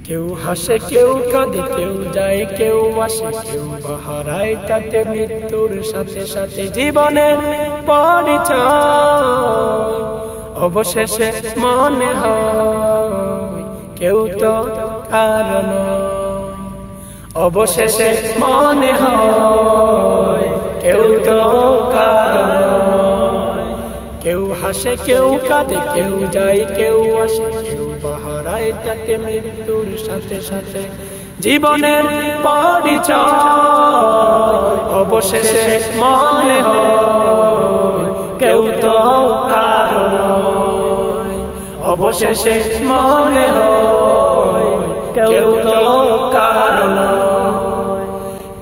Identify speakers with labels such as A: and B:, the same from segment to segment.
A: কেউ হাসে কেউ কাঁদে কেউ যায় কেউ আসে কেউ বাহারায় তাতে মৃত্যুর সাথে সাথে জীবনের পরিচয় অবশেষে মনে হয় কেউ তো কারণ অবশেষে মনে হয় কেউ তো কারণ কেউ হাসে কেউ কাঁদে কেউ যায় কেউ আসে কেউ বাহারায় তাতে মৃত্যুর সাথে সাথে জীবনের পরিচয় অবশেষে মনে হয় কেউ তো কারণ অবশেষে মনে হয় কেউ তো কারণ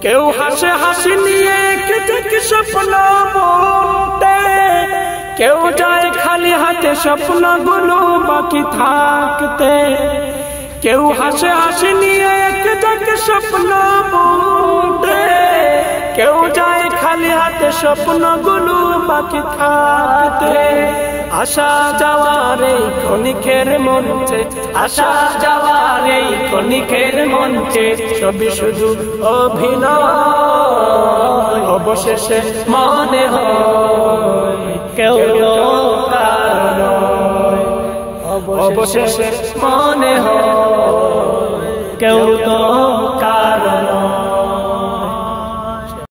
A: কেউ হাসে হাসি নিয়ে কেটে স্বপ্ন বলতে কেউ যায় খালি হাতে স্বপ্নগুলো বাকি থাকতে কেউ হাসে হাসি নিয়ে কেটে স্বপ্ন বলতে কেউ যায় খালি হাতে স্বপ্নগুলো বাকি থাকতে আসা যাওয়ার এই ক্ষণিকের মঞ্চে আসা যাওয়ার এই ক্ষণিকের মঞ্চে সবই শুধু অভিনয় অবশেষে মনে হয় কেউ তো কারণ অবশেষে মনে হয় কেউ তো